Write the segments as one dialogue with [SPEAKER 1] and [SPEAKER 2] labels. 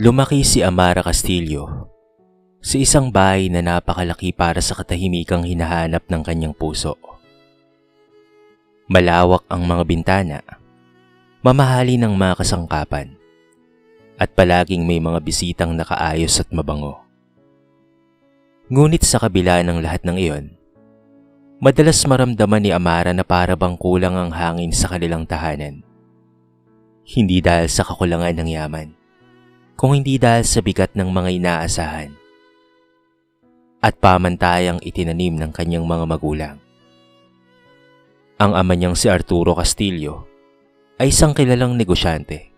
[SPEAKER 1] Lumaki si Amara Castillo sa isang bahay na napakalaki para sa katahimikang hinahanap ng kanyang puso. Malawak ang mga bintana, mamahali ng mga kasangkapan, at palaging may mga bisitang nakaayos at mabango. Ngunit sa kabila ng lahat ng iyon, madalas maramdaman ni Amara na para bang kulang ang hangin sa kanilang tahanan. Hindi dahil sa kakulangan ng yaman, kung hindi dahil sa bigat ng mga inaasahan at pamantayang itinanim ng kanyang mga magulang. Ang ama niyang si Arturo Castillo ay isang kilalang negosyante,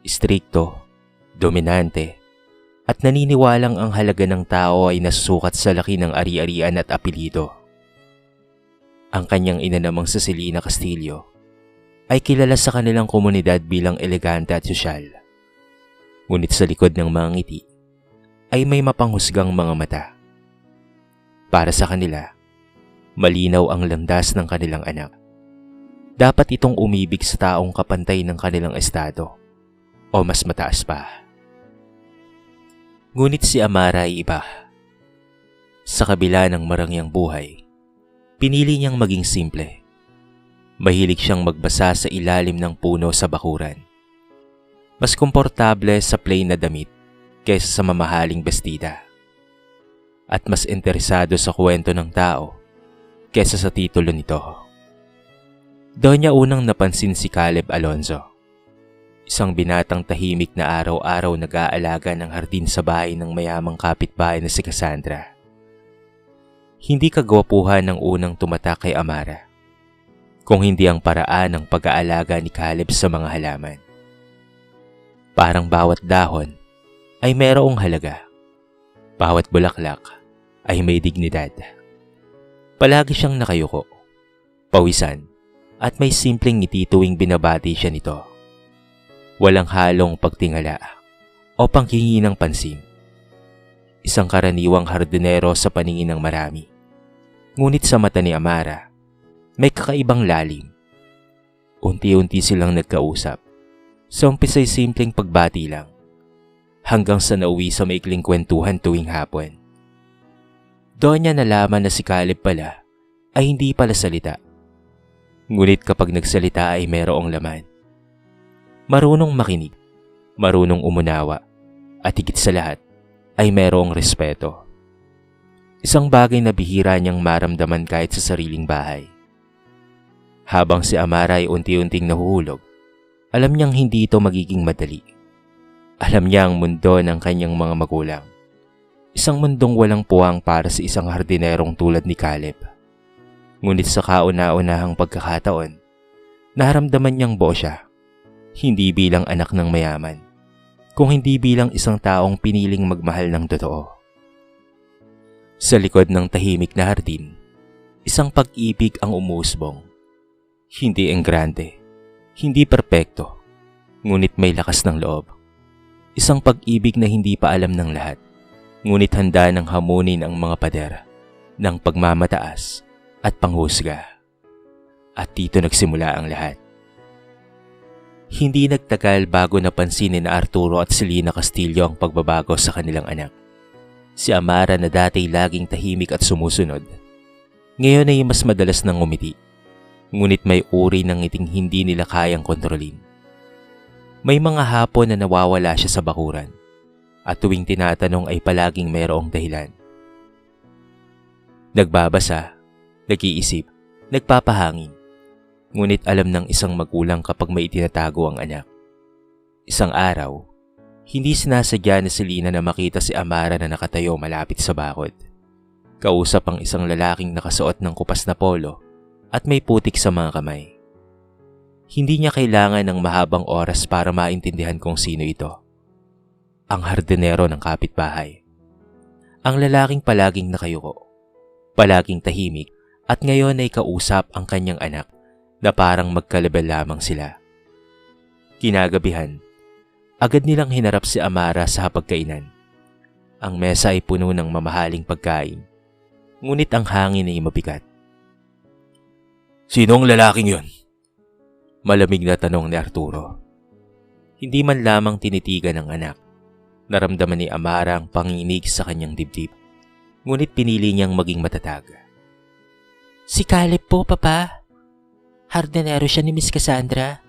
[SPEAKER 1] istrikto, dominante, at naniniwalang ang halaga ng tao ay nasusukat sa laki ng ari-arian at apelyido. Ang kanyang ina namang si Celina Castillo ay kilala sa kanilang komunidad bilang elegante at sosyal. Ngunit sa likod ng mga ngiti ay may mapanghusgang mga mata. Para sa kanila, malinaw ang landas ng kanilang anak. Dapat itong umibig sa taong kapantay ng kanilang estado o mas mataas pa. Ngunit si Amara ay iba. Sa kabila ng marangyang buhay, pinili niyang maging simple. Mahilig siyang magbasa sa ilalim ng puno sa bakuran. Mas komportable sa plain na damit kaysa sa mamahaling bestida. At mas interesado sa kwento ng tao kaysa sa titulo nito. Doon niya unang napansin si Caleb Alonzo, isang binatang tahimik na araw-araw nag-aalaga ng hardin sa bahay ng mayamang kapitbahay na si Cassandra. Hindi kagwapuhan ang unang tumatak kay Amara, kung hindi ang paraan ng pag-aalaga ni Caleb sa mga halaman. Parang bawat dahon ay mayroong halaga. Bawat bulaklak ay may dignidad. Palagi siyang nakayuko, pawisan, at may simpleng ngiti tuwing binabati siya nito. Walang halong pagtingala o panghingi ng pansin. Isang karaniwang hardinero sa paningin ng marami. Ngunit sa mata ni Amara, may kakaibang lalim. Unti-unti silang nagkausap. Sa umpisa'y simpleng pagbati lang, hanggang sa nauwi sa maikling kwentuhan tuwing hapon. Doon niya nalaman na si Caleb pala ay hindi pala salita. Ngunit kapag nagsalita ay mayroong laman. Marunong makinig, marunong umunawa, at higit sa lahat ay mayroong respeto. Isang bagay na bihira niyang maramdaman kahit sa sariling bahay. Habang si Amara ay unti-unting nahuhulog, alam niyang hindi ito magiging madali. Alam niya ang mundo ng kanyang mga magulang. Isang mundong walang puwang para sa isang hardinerong tulad ni Caleb. Ngunit sa kauna-unahang pagkakataon, naramdaman niyang buo siya. Hindi bilang anak ng mayaman, kung hindi bilang isang taong piniling magmahal ng totoo. Sa likod ng tahimik na hardin, isang pag-ibig ang umusbong. Hindi enggrande. Hindi perpekto, ngunit may lakas ng loob. Isang pag-ibig na hindi pa alam ng lahat, ngunit handa ng hamunin ang mga pader ng pagmamataas at panghusga. At dito nagsimula ang lahat. Hindi nagtagal bago napansin ni Arturo at Celina Castillo ang pagbabago sa kanilang anak. Si Amara na dati laging tahimik at sumusunod, ngayon ay mas madalas nang ngumiti. Ngunit may uri ng ngiting hindi nila kayang kontrolin. May mga hapon na nawawala siya sa bakuran at tuwing tinatanong ay palaging mayroong dahilan. Nagbabasa, nag-iisip, nagpapahangin. Ngunit alam ng isang magulang kapag may itinatago ang anak. Isang araw, hindi sinasadya ni Celina na makita si Amara na nakatayo malapit sa bakod. Kausap ang isang lalaking nakasuot ng kupas na polo at may putik sa mga kamay. Hindi niya kailangan ng mahabang oras para maintindihan kung sino ito. Ang hardinero ng kapitbahay. Ang lalaking palaging nakayuko, palaging tahimik, at ngayon ay kausap ang kanyang anak na parang magkalabel lamang sila. Kinagabihan, agad nilang hinarap si Amara sa hapagkainan. Ang mesa ay puno ng mamahaling pagkain, ngunit ang hangin ay mabigat. "Sino ang lalaking yun?" Malamig na tanong ni Arturo. Hindi man lamang tinitigan ng anak. Naramdaman ni Amara ang panginginig sa kanyang dibdib, ngunit pinili niyang maging matatag. Si Caleb po, Papa. Hardinero siya ni Miss Cassandra.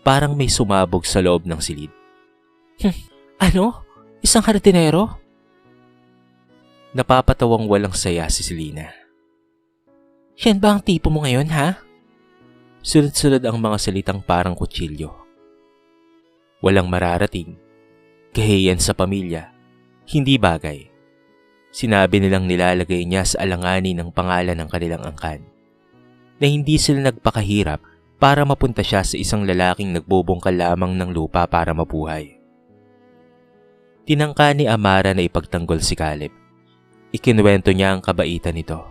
[SPEAKER 1] Parang may sumabog sa loob ng silid. Ano? Isang hardinero? Napapatawang walang saya si Selena. Yan ba ang tipo mo ngayon, ha? Sunod-sunod ang mga salitang parang kutsilyo. Walang mararating. Kahiyan sa pamilya. Hindi bagay. Sinabi nilang nilalagay niya sa alanganin ang pangalan ng kanilang angkan. Na hindi sila nagpakahirap para mapunta siya sa isang lalaking nagbubungkal lamang ng lupa para mabuhay. Tinangka ni Amara na ipagtanggol si Caleb. Ikinuwento niya ang kabaitan nito,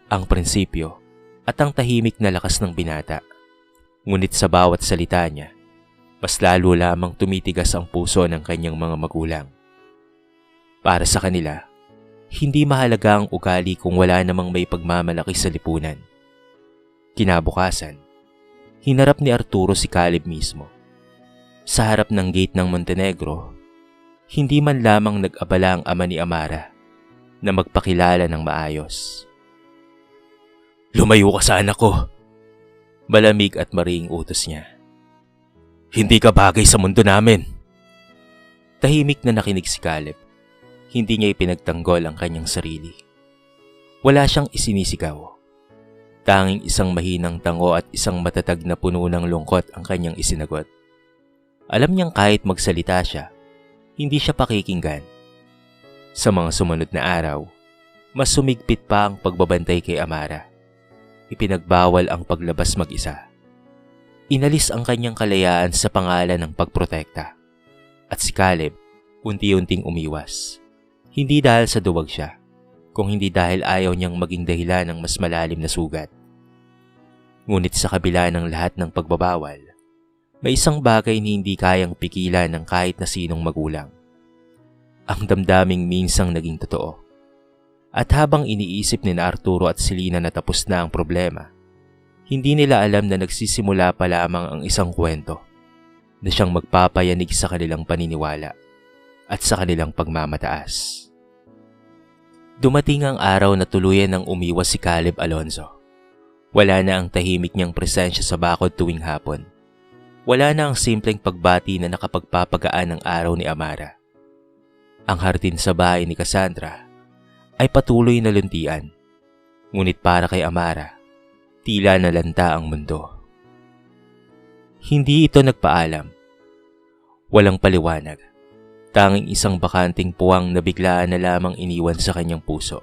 [SPEAKER 1] ang prinsipyo, at ang tahimik na lakas ng binata. Ngunit sa bawat salita niya, mas lalo lamang tumitigas ang puso ng kanyang mga magulang. Para sa kanila, hindi mahalaga ang ugali kung wala namang may pagmamalaki sa lipunan. Kinabukasan, hinarap ni Arturo si Caleb mismo. Sa harap ng gate ng Montenegro, hindi man lamang nag-abala ang ama ni Amara na magpakilala ng maayos. Lumayo ka sa anak ko. Malamig at maring utos niya. Hindi ka bagay sa mundo namin. Tahimik na nakinig si Caleb. Hindi niya ipinagtanggol ang kanyang sarili. Wala siyang isinisigaw. Tanging isang mahinang tango at isang matatag na puno ng lungkot ang kanyang isinagot. Alam niyang kahit magsalita siya, hindi siya pakikinggan. Sa mga sumunod na araw, mas sumigpit pa ang pagbabantay kay Amara. Ipinagbawal ang paglabas mag-isa. Inalis ang kanyang kalayaan sa pangalan ng pagprotekta. At si Caleb, unti-unting umiwas. Hindi dahil sa duwag siya, kung hindi dahil ayaw niyang maging dahilan ng mas malalim na sugat. Ngunit sa kabila ng lahat ng pagbabawal, may isang bagay na hindi kayang pigilan ng kahit na sinong magulang. Ang damdaming minsang naging totoo. At habang iniisip ni Arturo at Selena na tapos na ang problema, hindi nila alam na nagsisimula pa lamang ang isang kwento na siyang magpapayanig sa kanilang paniniwala at sa kanilang pagmamataas. Dumating ang araw na tuluyan ng umiwas si Caleb Alonzo. Wala na ang tahimik niyang presensya sa bakod tuwing hapon. Wala na ang simpleng pagbati na nakapagpapagaan ng araw ni Amara. Ang hardin sa bahay ni Cassandra ay patuloy na luntian. Ngunit para kay Amara, tila nalanta ang mundo. Hindi ito nagpaalam. Walang paliwanag. Tanging isang bakanting puwang na biglaan na lamang iniwan sa kanyang puso.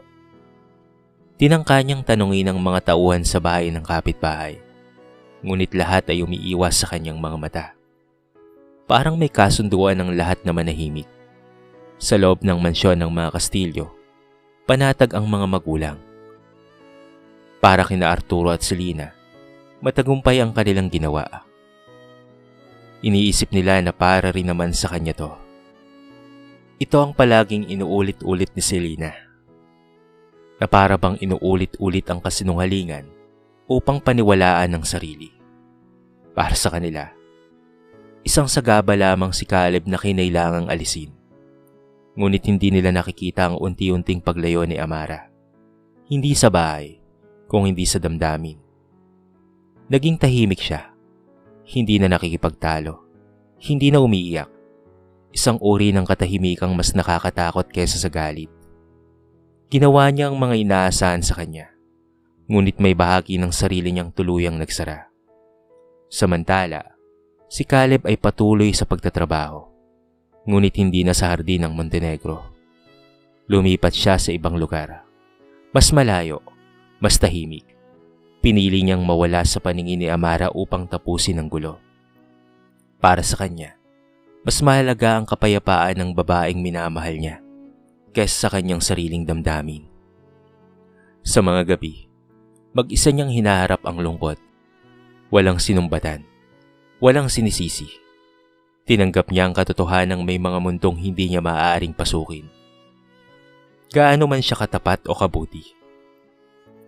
[SPEAKER 1] Tinangka niyang tanungin ang mga tauhan sa bahay ng kapitbahay. Ngunit lahat ay umiiwas sa kanyang mga mata. Parang may kasunduan ng lahat na manahimik. Sa loob ng mansyon ng mga Kastilyo, panatag ang mga magulang. Para kina Arturo at Selena, matagumpay ang kanilang ginawa. Iniisip nila na para rin naman sa kanya to. Ito ang palaging inuulit-ulit ni Selena. Na para bang inuulit-ulit ang kasinungalingan upang paniwalaan ng sarili. Para sa kanila, isang sagaba lamang si Caleb na kinailangang alisin. Ngunit hindi nila nakikita ang unti-unting paglayo ni Amara. Hindi sa bahay, kung hindi sa damdamin. Naging tahimik siya. Hindi na nakikipagtalo. Hindi na umiiyak. Isang uri ng katahimikang mas nakakatakot kaysa sa galit. Ginawa niya ang mga inaasahan sa kanya. Ngunit may bahagi ng sarili niyang tuluyang nagsara. Samantala, si Caleb ay patuloy sa pagtatrabaho. Ngunit hindi na sa hardin ng Montenegro. Lumipat siya sa ibang lugar. Mas malayo, mas tahimik. Pinili niyang mawala sa paningin ni Amara upang tapusin ang gulo. Para sa kanya, mas mahalaga ang kapayapaan ng babaeng minamahal niya kaysa sa kanyang sariling damdamin. Sa mga gabi, mag-isa niyang hinaharap ang lungkot. Walang sinumbatan, walang sinisisi. Tinanggap niya ang katotohanang may mga mundong hindi niya maaaring pasukin. Gaano man siya katapat o kabuti.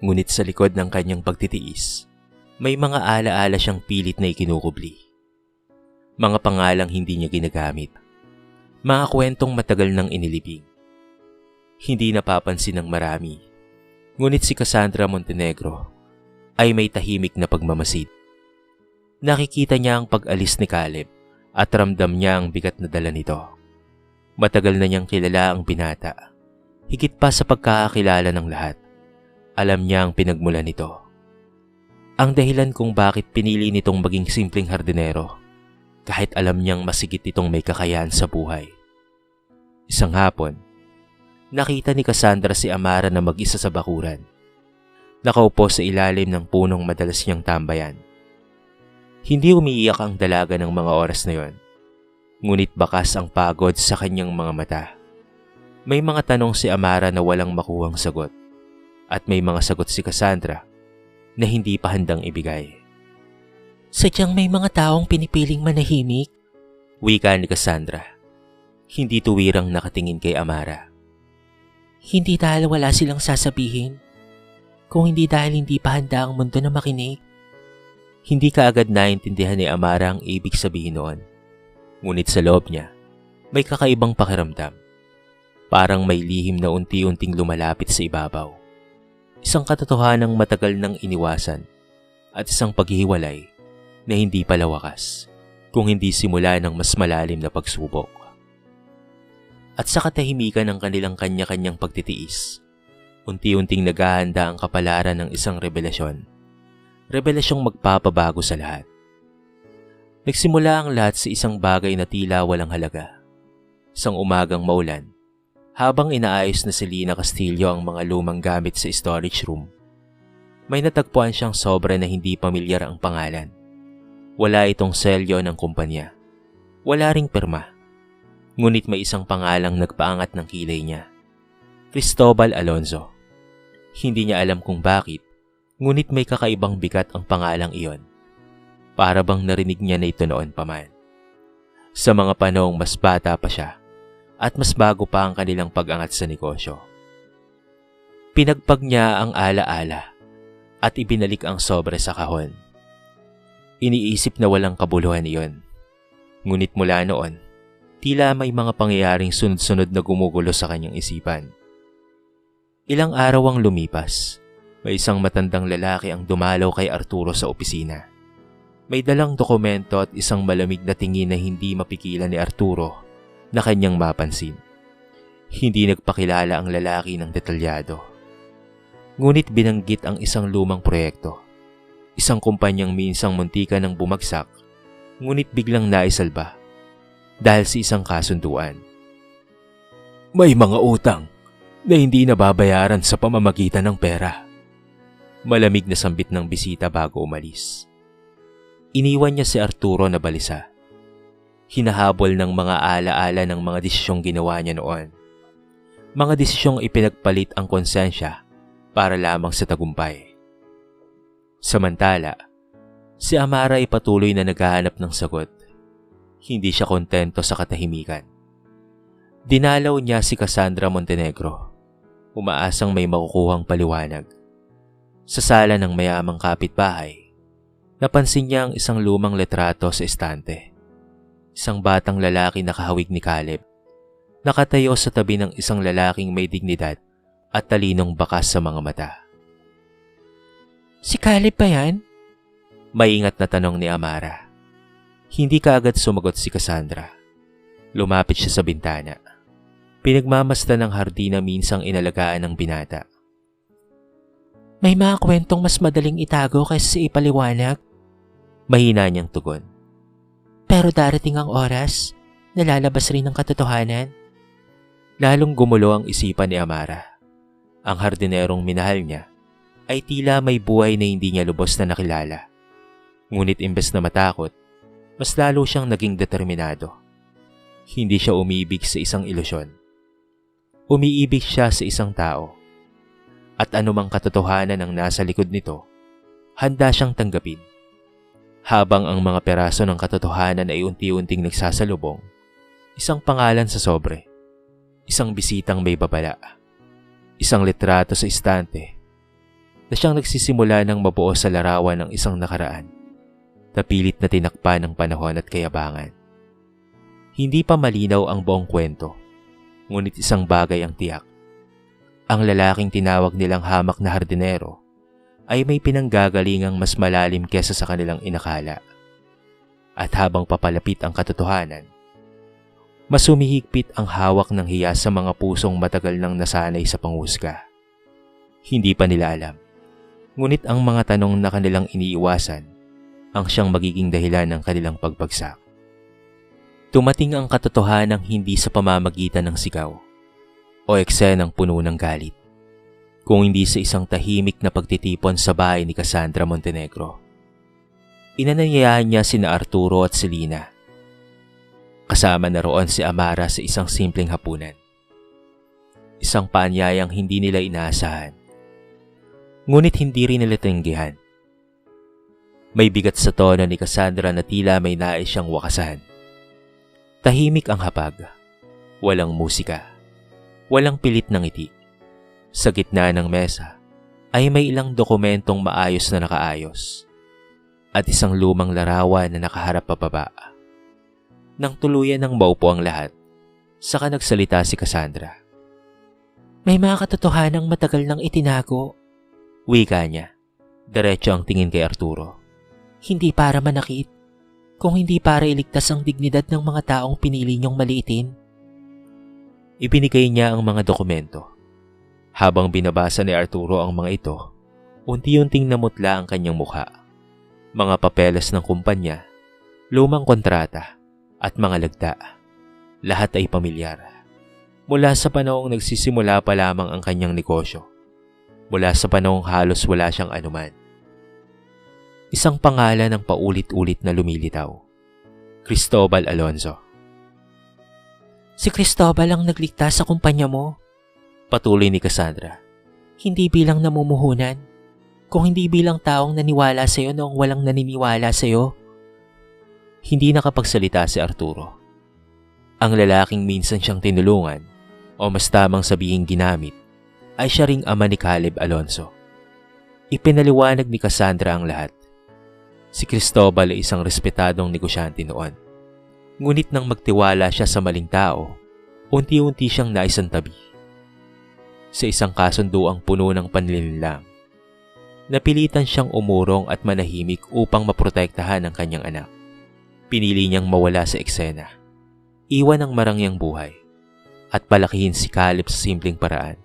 [SPEAKER 1] Ngunit sa likod ng kanyang pagtitiis, may mga alaala siyang pilit na ikinukubli. Mga pangalang hindi niya ginagamit. Mga kwentong matagal nang inilibing. Hindi napapansin ng marami. Ngunit si Cassandra Montenegro ay may tahimik na pagmamasid. Nakikita niya ang pag-alis ni Caleb at ramdam niya ang bigat na dala nito. Matagal na niyang kilala ang binata. Higit pa sa pagkakakilala ng lahat. Alam niya ang pinagmulan nito. Ang dahilan kung bakit pinili nitong maging simpleng hardinero, kahit alam niyang masigit itong may kakayahan sa buhay. Isang hapon, nakita ni Cassandra si Amara na mag-isa sa bakuran. Nakaupo sa ilalim ng punong madalas niyang tambayan. Hindi umiiyak ang dalaga ng mga oras na yon, ngunit bakas ang pagod sa kanyang mga mata. May mga tanong si Amara na walang makuhang sagot, at may mga sagot si Cassandra na hindi pa handang ibigay.
[SPEAKER 2] Sadyang may mga taong pinipiling manahimik?
[SPEAKER 1] Wika ni Cassandra, hindi tuwirang nakatingin kay Amara.
[SPEAKER 2] Hindi dahil wala silang sasabihin, kung hindi dahil hindi pa handa ang mundo na makinig.
[SPEAKER 1] Hindi kaagad naintindihan ni Amara ang ibig sabihin noon. Ngunit sa loob niya, may kakaibang pakiramdam. Parang may lihim na unti-unting lumalapit sa ibabaw. Isang katotohanang matagal nang iniwasan at isang paghihiwalay na hindi pala wakas kung hindi simula ng mas malalim na pagsubok. At sa katahimikan ng kanilang kanya-kanyang pagtitiis, unti-unting naghahanda ang kapalaran ng isang revelasyon. Revelasyong magpapabago sa lahat. Nagsimula ang lahat sa isang bagay na tila walang halaga. Isang umagang maulan, habang inaayos na si Lina Castillo ang mga lumang gamit sa storage room. May natagpuan siyang sobra na hindi pamilyar ang pangalan. Wala itong selyo ng kumpanya. Wala ring pirma. Ngunit may isang pangalang nagpaangat ng kilay niya. Cristobal Alonzo. Hindi niya alam kung bakit, ngunit may kakaibang bigat ang pangalang iyon. Para bang narinig niya na ito noon pa man. Sa mga panahong mas bata pa siya at mas bago pa ang kanilang pag-angat sa negosyo. Pinagpag niya ang ala-ala at ibinalik ang sobre sa kahon. Iniisip na walang kabuluhan iyon. Ngunit mula noon, tila may mga pangyayaring sunod-sunod na gumugulo sa kanyang isipan. Ilang araw ang lumipas. May isang matandang lalaki ang dumalaw kay Arturo sa opisina. May dalang dokumento at isang malamig na tingin na hindi mapigilan ni Arturo na kanyang mapansin. Hindi nagpakilala ang lalaki ng detalyado. Ngunit binanggit ang isang lumang proyekto. Isang kumpanyang minsang muntika ng bumagsak, ngunit biglang naisalba dahil sa isang kasunduan. May mga utang na hindi nababayaran sa pamamagitan ng pera. Malamig na sambit ng bisita bago umalis. Iniwan niya si Arturo na balisa. Hinahabol ng mga alaala ng mga desisyong ginawa niya noon. Mga desisyong ipinagpalit ang konsensya para lamang sa tagumpay. Samantala, si Amara ay patuloy na naghahanap ng sagot. Hindi siya kontento sa katahimikan. Dinalaw niya si Cassandra Montenegro, umaasang may makukuhang paliwanag. Sa sala ng mayamang kapitbahay, napansin niya ang isang lumang letrato sa estante. Isang batang lalaki na kahawig ni Caleb, nakatayo sa tabi ng isang lalaking may dignidad at talinong bakas sa mga mata.
[SPEAKER 2] Si Caleb ba yan?
[SPEAKER 1] Maingat na tanong ni Amara. Hindi kaagad sumagot si Cassandra. Lumapit siya sa bintana. Pinagmamasdan ng hardina minsang inalagaan ng binata.
[SPEAKER 2] May mga kwentong mas madaling itago kaysa sa ipaliwanag.
[SPEAKER 1] Mahina niyang tugon.
[SPEAKER 2] Pero darating ang oras, nalalabas rin ang katotohanan.
[SPEAKER 1] Lalong gumulo ang isipan ni Amara. Ang hardinerong minahal niya ay tila may buhay na hindi niya lubos na nakilala. Ngunit imbes na matakot, mas lalo siyang naging determinado. Hindi siya umiibig sa isang ilusyon. Umiibig siya sa isang tao. At anumang katotohanan ang nasa likod nito, handa siyang tanggapin. Habang ang mga peraso ng katotohanan ay unti-unting nagsasalubong, isang pangalan sa sobre, isang bisitang may babala, isang litrato sa istante, na siyang nagsisimula ng mabuo sa larawan ng isang nakaraan, na pilit na tinakpan ng panahon at kayabangan. Hindi pa malinaw ang buong kwento, ngunit isang bagay ang tiyak. Ang lalaking tinawag nilang hamak na hardinero ay may pinanggagalingang mas malalim kesa sa kanilang inakala. At habang papalapit ang katotohanan, mas humihigpit ang hawak ng hiya sa mga pusong matagal nang nasanay sa panghusga. Hindi pa nila alam, ngunit ang mga tanong na kanilang iniiwasan ang siyang magiging dahilan ng kanilang pagbagsak. Tumating ang katotohanang hindi sa pamamagitan ng sigaw o eksenang puno ng galit, kung hindi sa isang tahimik na pagtitipon sa bahay ni Cassandra Montenegro. Inanyayahan niya sina Arturo at Selena. Kasama na roon si Amara sa isang simpleng hapunan. Isang paanyayang hindi nila inaasahan, ngunit hindi rin nila tinanggihan. May bigat sa tono ni Cassandra na tila may nais siyang wakasan. Tahimik ang hapag, walang musika, walang pilit ng ngiti. Sa gitna ng mesa ay may ilang dokumentong maayos na nakaayos at isang lumang larawan na nakaharap pababa. Nang tuluyan ng maupo ang lahat, saka nagsalita si Cassandra.
[SPEAKER 2] May mga katotohanang matagal nang itinago.
[SPEAKER 1] Wika niya, diretso ang tingin kay Arturo.
[SPEAKER 2] Hindi para manakit, kung hindi para iligtas ang dignidad ng mga taong pinili niyong maliitin.
[SPEAKER 1] Ibinigay niya ang mga dokumento. Habang binabasa ni Arturo ang mga ito, unti-unting namutla ang kanyang mukha. Mga papeles ng kumpanya, lumang kontrata, at mga lagda. Lahat ay pamilyar. Mula sa panahong nagsisimula pa lamang ang kanyang negosyo. Mula sa panahong halos wala siyang anuman. Isang pangalan ang paulit-ulit na lumilitaw. Cristobal Alonzo.
[SPEAKER 2] Si Cristobal ang nagligtas sa kumpanya mo.
[SPEAKER 1] Patuloy ni Cassandra.
[SPEAKER 2] Hindi bilang namumuhunan, kung hindi bilang taong naniwala sa iyo noong walang naniniwala sa iyo.
[SPEAKER 1] Hindi nakapagsalita si Arturo. Ang lalaking minsan siyang tinulungan, o mas tamang sabihing ginamit, ay siya ring ama ni Caleb Alonzo. Ipinaliwanag ni Cassandra ang lahat. Si Cristobal ay isang respetadong negosyante noon. Ngunit nang magtiwala siya sa maling tao, unti-unti siyang naisantabi. Sa isang kasunduang puno ng panlilinlang, napilitan siyang umurong at manahimik upang maprotektahan ang kanyang anak. Pinili niyang mawala sa eksena, iwan ang marangyang buhay, at palakihin si Caleb sa simpleng paraan,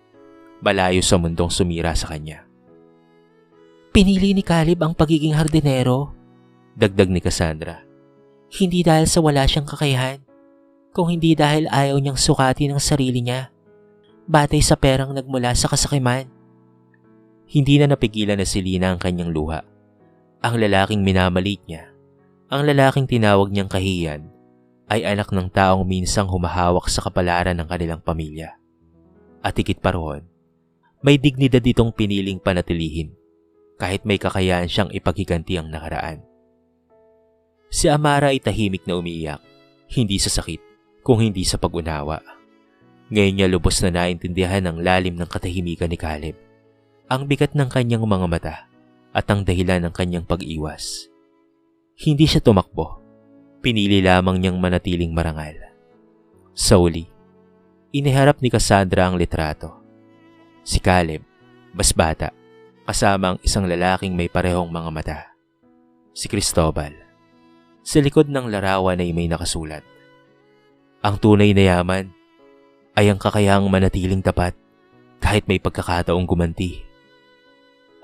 [SPEAKER 1] malayo sa mundong sumira sa kanya.
[SPEAKER 2] Pinili ni Caleb ang pagiging hardinero,
[SPEAKER 1] dagdag ni Cassandra.
[SPEAKER 2] Hindi dahil sa wala siyang kakayahan, kung hindi dahil ayaw niyang sukatin ang sarili niya, batay sa perang nagmula sa kasakiman.
[SPEAKER 1] Hindi na napigilan na si Lina ang kanyang luha. Ang lalaking minamalit niya, ang lalaking tinawag niyang kahiyan, ay anak ng taong minsang humahawak sa kapalaran ng kanilang pamilya. At higit pa roon, may dignidad itong piniling panatilihin, kahit may kakayahan siyang ipaghiganti ang nakaraan. Si Amara ay tahimik na umiiyak, hindi sa sakit, kung hindi sa pag-unawa. Ngayon niya lubos na naintindihan ang lalim ng katahimikan ni Caleb, ang bigat ng kanyang mga mata at ang dahilan ng kanyang pag-iwas. Hindi siya tumakbo, pinili lamang niyang manatiling marangal. Sa uli, iniharap ni Cassandra ang litrato. Si Caleb, mas bata, kasama ang isang lalaking may parehong mga mata. Si Cristobal. Sa likod ng larawan ay may nakasulat. Ang tunay na yaman ay ang kakayahang manatiling tapat kahit may pagkakataong gumanti.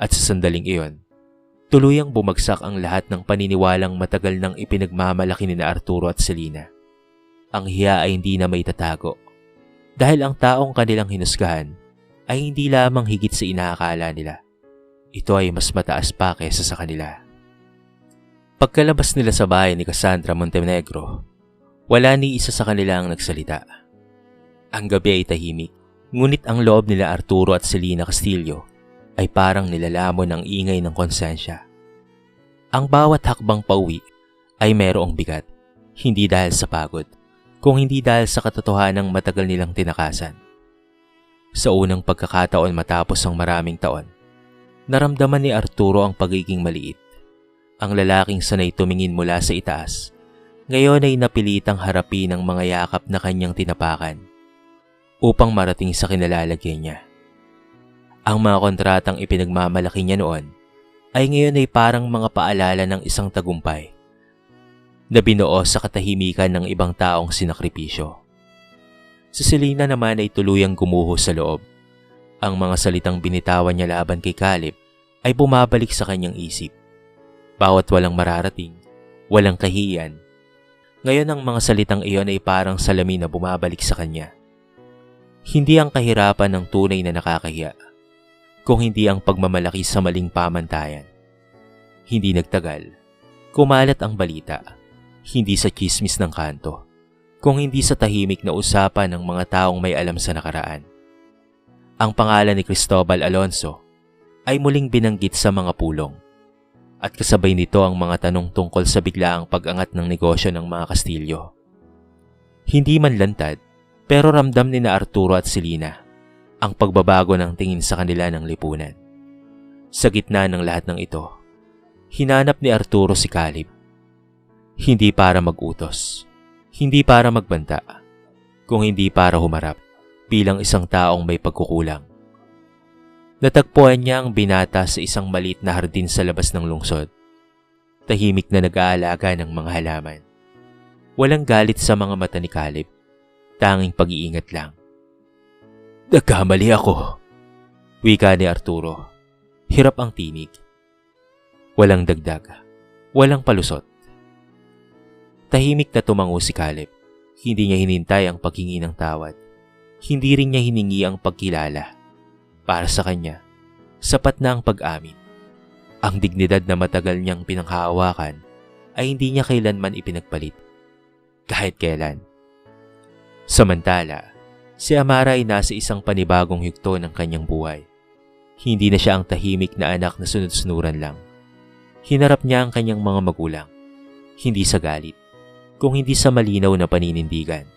[SPEAKER 1] At sa sandaling iyon, tuluyang bumagsak ang lahat ng paniniwalang matagal nang ipinagmamalaki ni Arturo at Selena. Ang hiya ay hindi na may tatago dahil ang taong kanilang hinusgahan ay hindi lamang higit sa inaakala nila. Ito ay mas mataas pa kaysa sa kanila. Pagkalabas nila sa bahay ni Cassandra Montenegro, wala ni isa sa kanila ang nagsalita. Ang gabi ay tahimik, ngunit ang loob nila Arturo at Selena Castillo ay parang nilalamon ng ingay ng konsensya. Ang bawat hakbang pauwi ay merong bigat, hindi dahil sa pagod, kung hindi dahil sa katotohanang matagal nilang tinakasan. Sa unang pagkakataon matapos ang maraming taon, naramdaman ni Arturo ang pagiging maliit. Ang lalaking sanay tumingin mula sa itaas Ngayon ay napilitang harapin ang mga yakap na kanyang tinapakan upang marating sa kinalalagyan niya. Ang mga kontratang ipinagmamalaki niya noon ay ngayon ay parang mga paalala ng isang tagumpay na binuo sa katahimikan ng ibang taong sinakripisyo. Si Selena naman ay tuluyang gumuho sa loob. Ang mga salitang binitawan niya laban kay Caleb ay bumabalik sa kanyang isip. Bawat walang mararating, walang kahiyan. Ngayon ang mga salitang iyon ay parang salamin na bumabalik sa kanya. Hindi ang kahirapan ng tunay na nakakahiya, kung hindi ang pagmamalaki sa maling pamantayan. Hindi nagtagal, kumalat ang balita, hindi sa tsismis ng kanto, kung hindi sa tahimik na usapan ng mga taong may alam sa nakaraan. Ang pangalan ni Cristobal Alonzo ay muling binanggit sa mga pulong, at kasabay nito ang mga tanong tungkol sa biglaang pag-angat ng negosyo ng mga Kastilyo. Hindi man lantad, pero ramdam ni na Arturo at Selena ang pagbabago ng tingin sa kanila ng lipunan. Sa gitna ng lahat ng ito, hinanap ni Arturo si Caleb. Hindi para mag-utos, hindi para magbanta, kung hindi para humarap bilang isang taong may pagkukulang. Natagpuan niya ang binata sa isang maliit na hardin sa labas ng lungsod. Tahimik na nag-aalaga ng mga halaman. Walang galit sa mga mata ni Caleb, tanging pag-iingat lang. "Nagkamali ako," wika ni Arturo. Hirap ang tinig. Walang dagdag, walang palusot. Tahimik na tumango si Caleb. Hindi niya hinintay ang paghingi ng tawad. Hindi rin niya hiningi ang pagkilala. Para sa kanya, sapat na ang pag-amin. Ang dignidad na matagal niyang pinanghahawakan ay hindi niya kailanman ipinagpalit. Kahit kailan. Samantala, si Amara ay nasa isang panibagong yugto ng kanyang buhay. Hindi na siya ang tahimik na anak na sunod-sunuran lang. Hinarap niya ang kanyang mga magulang. Hindi sa galit, kung hindi sa malinaw na paninindigan.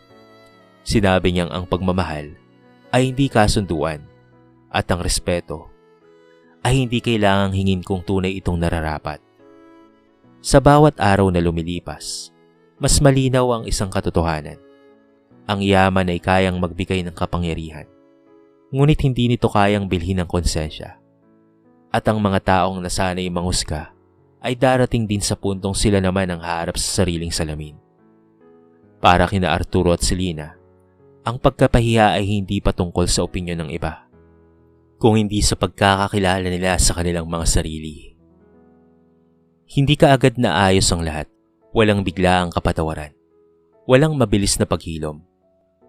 [SPEAKER 1] Sinabi niyang ang pagmamahal ay hindi kasunduan at ang respeto ay hindi kailangang hingin kung tunay itong nararapat. Sa bawat araw na lumilipas, mas malinaw ang isang katotohanan. Ang yaman ay kayang magbigay ng kapangyarihan, ngunit hindi nito kayang bilhin ng konsensya. At ang mga taong nasanay manghusga ay darating din sa puntong sila naman ang haharap sa sariling salamin. Para kina Arturo at Selena, ang pagkapahiya ay hindi patungkol sa opinyon ng iba, kung hindi sa pagkakakilala nila sa kanilang mga sarili. Hindi kaagad na ayos ang lahat, walang biglaang kapatawaran, walang mabilis na paghilom.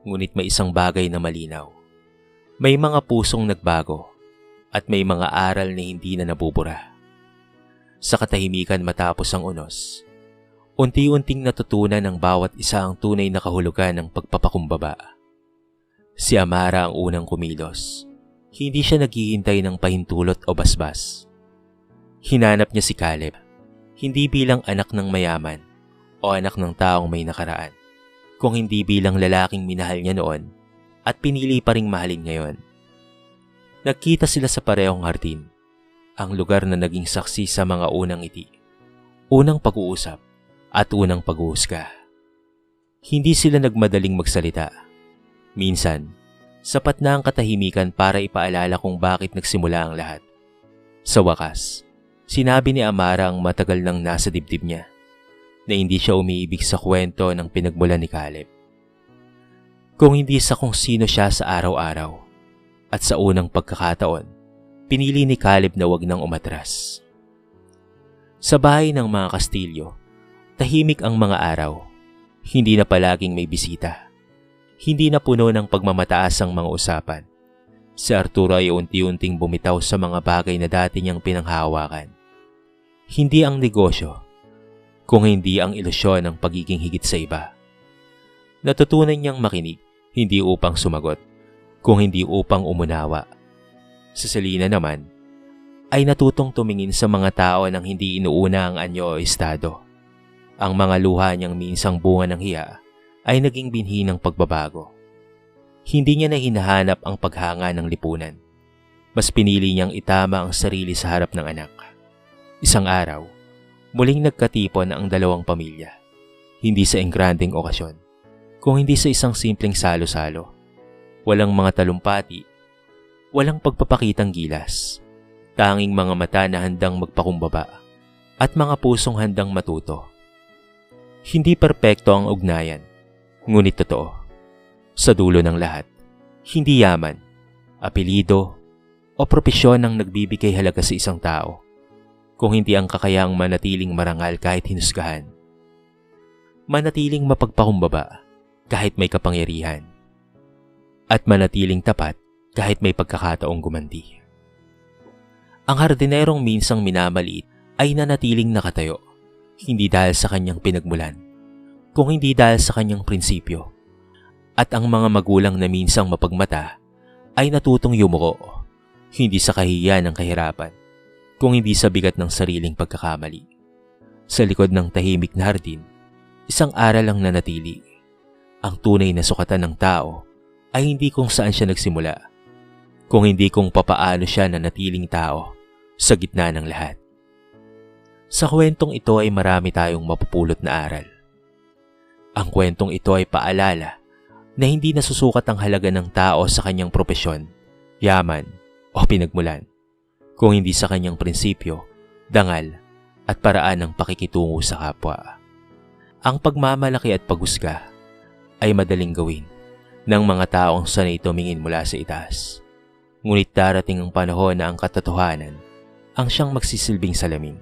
[SPEAKER 1] Ngunit may isang bagay na malinaw. May mga pusong nagbago at may mga aral na hindi na nabubura. Sa katahimikan matapos ang unos, unti-unting natutunan ng bawat isa ang tunay na kahulugan ng pagpapakumbaba. Si Amara ang unang kumilos. Hindi siya naghihintay ng pahintulot o basbas. Hinanap niya si Caleb, hindi bilang anak ng mayaman o anak ng taong may nakaraan, kung hindi bilang lalaking minahal niya noon at pinili pa ring mahalin ngayon. Nagkita sila sa parehong hardin, ang lugar na naging saksi sa mga unang ngiti, unang pag-uusap at unang paghuhusga. Hindi sila nagmadaling magsalita. Minsan, sapat na ang katahimikan para ipaalala kung bakit nagsimula ang lahat. Sa wakas, sinabi ni Amara ang matagal nang nasa dibdib niya, na hindi siya umiibig sa kwento ng pinagmulan ni Caleb. Kung hindi sa kung sino siya sa araw-araw, at sa unang pagkakataon, pinili ni Caleb na wag nang umatras. Sa bahay ng mga Kastilyo, tahimik ang mga araw. Hindi na palaging may bisita. Hindi na puno ng pagmamataas ang mga usapan. Si Arturo ay unti-unting bumitaw sa mga bagay na dati niyang pinanghahawakan. Hindi ang negosyo, kung hindi ang ilusyon ng pagiging higit sa iba. Natutunan niyang makinig, hindi upang sumagot, kung hindi upang umunawa. Si Selena naman, ay natutong tumingin sa mga tao nang hindi inuuna ang anyo o estado. Ang mga luha niyang minsang bunga ng hiya ay naging binhi ng pagbabago. Hindi niya na hinahanap ang paghanga ng lipunan. Mas pinili niyang itama ang sarili sa harap ng anak. Isang araw, muling nagkatipon ang dalawang pamilya. hindi sa engranding okasyon, kung hindi sa isang simpleng salo-salo. Walang mga talumpati, walang pagpapakitang gilas, tanging mga mata na handang magpakumbaba at mga pusong handang matuto. Hindi perpekto ang ugnayan, ngunit totoo. Sa dulo ng lahat, hindi yaman, apelido, o propesyon ang nagbibigay halaga sa isang tao, kung hindi ang kakayaang manatiling marangal kahit hinusgahan. Manatiling mapagpakumbaba kahit may kapangyarihan. At manatiling tapat kahit may pagkakataong gumanti. Ang hardinerong minsang minamaliit ay nanatiling nakatayo, hindi dahil sa kanyang pinagmulan, kung hindi dahil sa kanyang prinsipyo. At ang mga magulang na minsang mapagmata ay natutong yumuko, hindi sa kahihiyan ng kahirapan, kung hindi sa bigat ng sariling pagkakamali. Sa likod ng tahimik na hardin, isang aral ang nanatili. Ang tunay na sukatan ng tao ay hindi kung saan siya nagsimula, kung hindi kung papaano siya nanatiling tao sa gitna ng lahat. Sa kwentong ito ay marami tayong mapupulot na aral. Ang kwentong ito ay paalala na hindi nasusukat ang halaga ng tao sa kanyang propesyon, yaman o pinagmulan, kung hindi sa kanyang prinsipyo, dangal at paraan ng pakikitungo sa kapwa. Ang pagmamalaki at paghusga ay madaling gawin ng mga taong sanay tumingin mula sa itaas. Ngunit darating ang panahon na ang katotohanan ang siyang magsisilbing salamin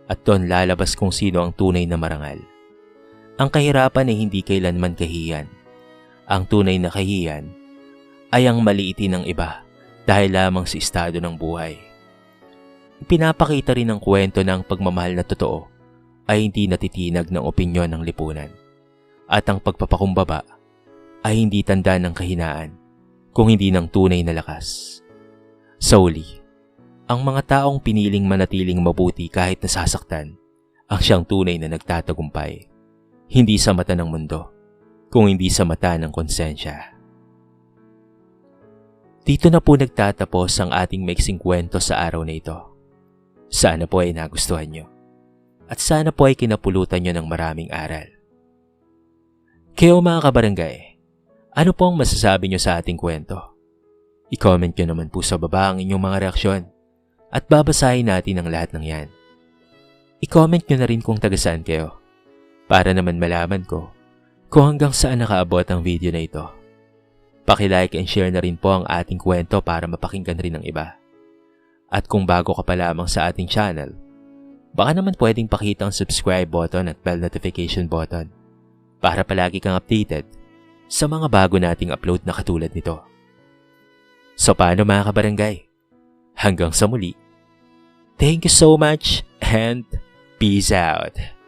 [SPEAKER 1] at doon lalabas kung sino ang tunay na marangal. Ang kahirapan ay hindi kailanman kahihiyan. Ang tunay na kahihiyan ay ang maliitin ng iba dahil lamang sa estado ng buhay. Ipinapakita rin ng kwento na ang pagmamahal na totoo ay hindi natitinag ng opinyon ng lipunan. At ang pagpapakumbaba ay hindi tanda ng kahinaan, kung hindi ng tunay na lakas. Sa uli, ang mga taong piniling manatiling mabuti kahit nasasaktan, ang siyang tunay na nagtatagumpay. Hindi sa mata ng mundo, kung hindi sa mata ng konsensya. Dito na po nagtatapos ang ating maiksing kwento sa araw na ito. Sana po ay nagustuhan nyo. At sana po ay kinapulutan nyo ng maraming aral. Kayo mga kabarangay, ano po ang masasabi nyo sa ating kwento? I-comment nyo naman po sa baba ang inyong mga reaksyon at babasahin natin ang lahat ng yan. I-comment nyo na rin kung taga saan kayo para naman malaman ko kung hanggang saan nakaabot ang video na ito. Paki-like and share na rin po ang ating kwento para mapakinggan rin ng iba. At kung bago ka pa lamang sa ating channel, baka naman pwedeng pakita ang subscribe button at bell notification button para palagi kang updated sa mga bago nating upload na katulad nito. So paano mga kabarangay? Hanggang sa muli. Thank you so much and peace out.